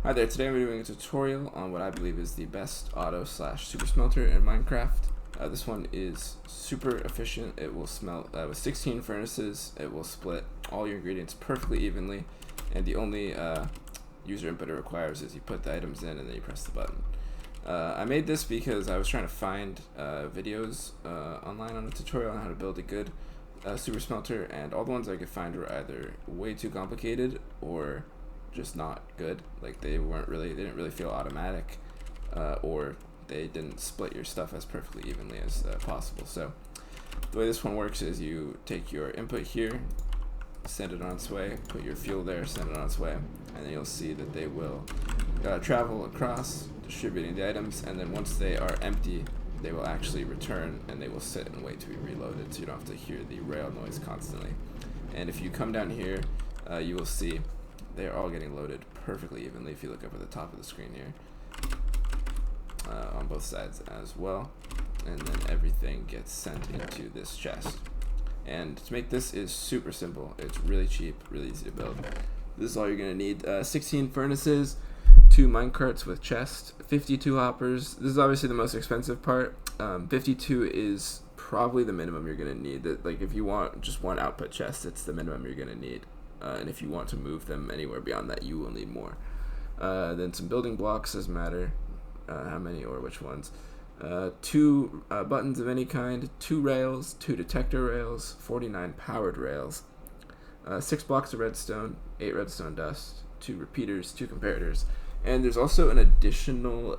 Hi there, today we're doing a tutorial on what I believe is the best auto slash super smelter in Minecraft. This one is super efficient. It will smelt with 16 furnaces. It will split all your ingredients perfectly evenly, and the only user input it requires is you put the items in and then you press the button. I made this because I was trying to find videos online on a tutorial on how to build a good super smelter, and all the ones I could find were either way too complicated or just not good. Like they didn't really feel automatic, or they didn't split your stuff as perfectly evenly as possible. So the way this one works is you take your input here, send it on its way, put your fuel there, send it on its way, and then you'll see that they will travel across, distributing the items, and then once they are empty, they will actually return and they will sit and wait to be reloaded, so you don't have to hear the rail noise constantly. And if you come down here, you will see they are all getting loaded perfectly evenly if you look up at the top of the screen here, on both sides as well, and then everything gets sent into this chest. And to make this is super simple. It's really cheap, really easy to build. This is all you're gonna need: 16 furnaces, 2 minecarts with chest, 52 hoppers. This is obviously the most expensive part. 52 is probably the minimum you're gonna need. Like if you want just one output chest, it's the minimum you're gonna need. And if you want to move them anywhere beyond that, you will need more. Then some building blocks, doesn't matter how many or which ones. 2 buttons of any kind, 2 rails, 2 detector rails, 49 powered rails, 6 blocks of redstone, 8 redstone dust, 2 repeaters, 2 comparators, and there's also an additional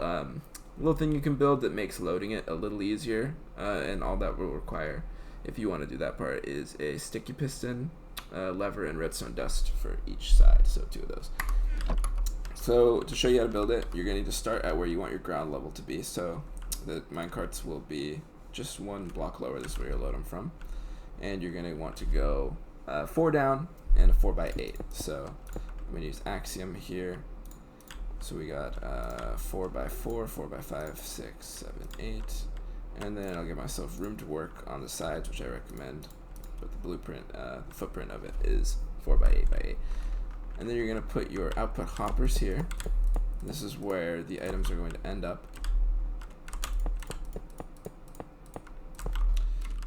little thing you can build that makes loading it a little easier, and all that will require, if you want to do that part, is a sticky piston, lever, and redstone dust for each side, so 2 of those. So to show you how to build it, you're going to need to start at where you want your ground level to be. So the minecarts will be just 1 block lower. This is where you'll load them from, and you're going to want to go 4 down and a 4x8. So I'm going to use axiom here. So we got 4x4, 4x5, 6, 7, 8, and then I'll give myself room to work on the sides, which I recommend. But the blueprint, the footprint of it is 4x8x8. And then you're going to put your output hoppers here. This is where the items are going to end up.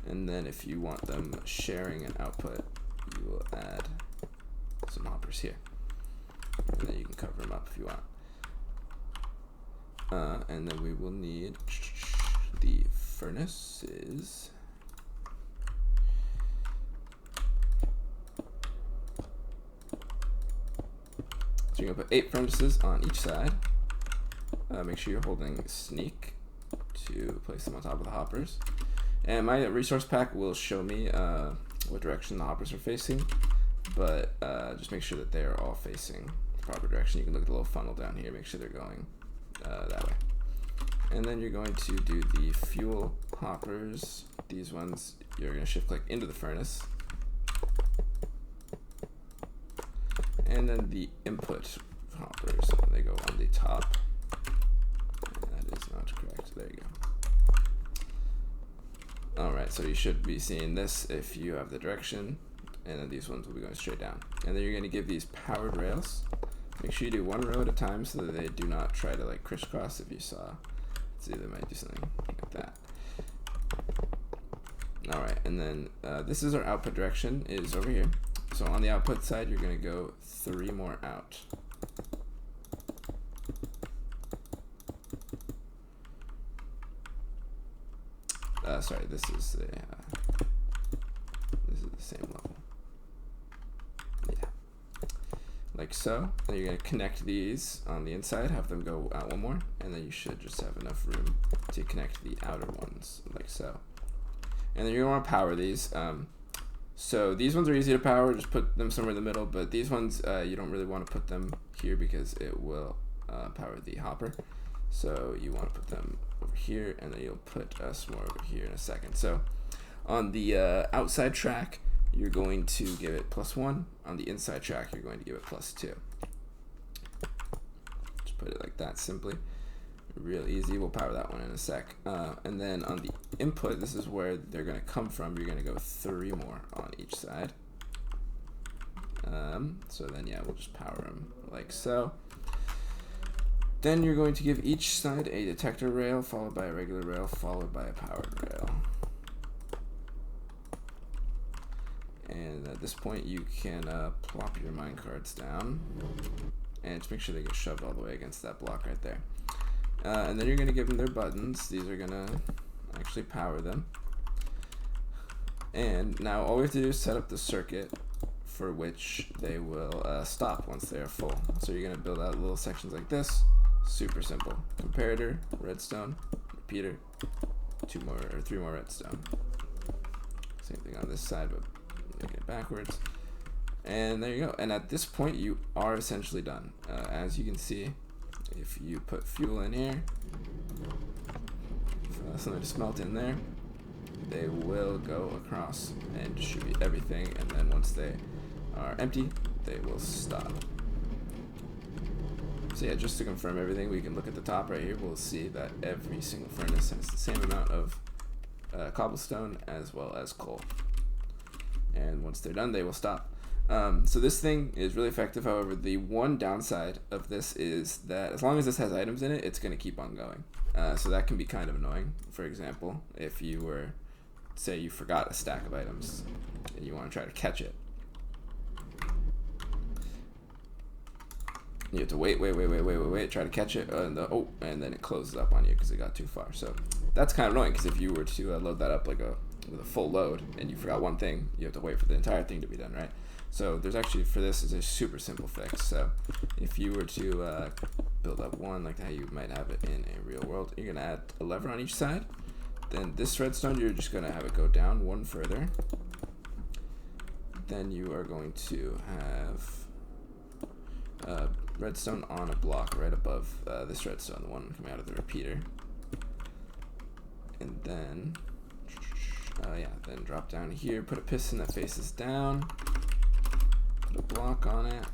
And then if you want them sharing an output, you will add some hoppers here. And then you can cover them up if you want. And then we will need the furnaces. So you're going to put 8 furnaces on each side. Make sure you're holding sneak to place them on top of the hoppers. And my resource pack will show me what direction the hoppers are facing, but just make sure that they are all facing the proper direction. You can look at the little funnel down here, make sure they're going that way. And then you're going to do the fuel hoppers. These ones, you're going to shift click into the furnace. And then the input hoppers, they go on the top. And that is not correct. There you go. Alright, so you should be seeing this if you have the direction, and then these ones will be going straight down. And then you're going to give these powered rails. Make sure you do 1 row at a time so that they do not try to like crisscross. If you saw, see, they might do something like that. Alright, and then this is our output direction, is over here. So on the output side, you're going to go 3 more out. Sorry, this is the same level. Yeah, like so. Then you're going to connect these on the inside, have them go out 1 more, and then you should just have enough room to connect the outer ones, like so. And then you're going to want to power these. So these ones are easy to power, just put them somewhere in the middle, but these ones you don't really want to put them here because it will power the hopper. So you want to put them over here, and then you'll put some more over here in a second. So on the outside track, you're going to give it +1. On the inside track, you're going to give it +2. Just put it like that simply. Real easy. We'll power that one in a sec. And then on the input, this is where they're going to come from. You're going to go 3 more on each side. So then, yeah, we'll just power them like so. Then you're going to give each side a detector rail, followed by a regular rail, followed by a powered rail. And at this point, you can plop your minecarts down, and just make sure they get shoved all the way against that block right there. And then you're going to give them their buttons. These are going to actually power them. And now all we have to do is set up the circuit for which they will stop once they are full. So you're going to build out little sections like this. Super simple. Comparator, redstone, repeater, 3 more redstone. Same thing on this side, but make it backwards. And there you go. And at this point, you are essentially done. As you can see, if you put fuel in here, something to smelt in there, they will go across and distribute everything. And then once they are empty, they will stop. So yeah, just to confirm everything, we can look at the top right here. We'll see that every single furnace has the same amount of cobblestone as well as coal. And once they're done, they will stop. So this thing is really effective. However, the one downside of this is that as long as this has items in it, it's going to keep on going. So that can be kind of annoying. For example, if you were, say you forgot a stack of items and you want to try to catch it, you have to wait, try to catch it, and then it closes up on you because it got too far. So that's kind of annoying, because if you were to load that up with a full load and you forgot one thing, you have to wait for the entire thing to be done, right? So there's actually, for this, is a super simple fix. So if you were to build up one like how you might have it in a real world, you're gonna add a lever on each side. Then this redstone, you're just gonna have it go down one further. Then you are going to have redstone on a block right above this redstone, the one coming out of the repeater. And then, then drop down here, put a piston that faces down, put a block on it.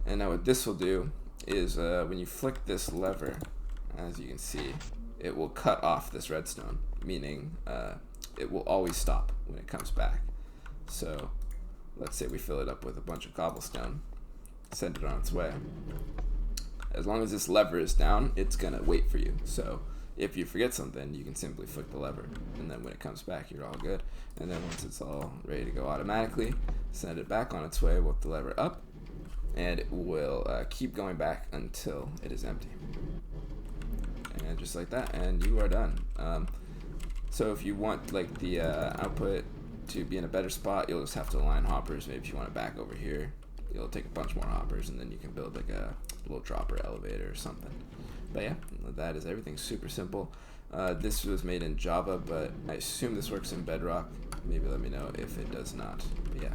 And now what this will do is when you flick this lever, as you can see, it will cut off this redstone, meaning it will always stop when it comes back. So let's say we fill it up with a bunch of cobblestone, send it on its way. As long as this lever is down, it's gonna wait for you. So if you forget something, you can simply flick the lever, and then when it comes back, you're all good. And then once it's all ready to go automatically, send it back on its way with the lever up, and it will keep going back until it is empty. And just like that, and you are done. So if you want like the output to be in a better spot, you'll just have to align hoppers. Maybe if you want it back over here, you'll take a bunch more hoppers, and then you can build like a little dropper elevator or something. But yeah, that is everything. Super simple. This was made in Java, but I assume this works in Bedrock. Maybe let me know if it does not. But yeah.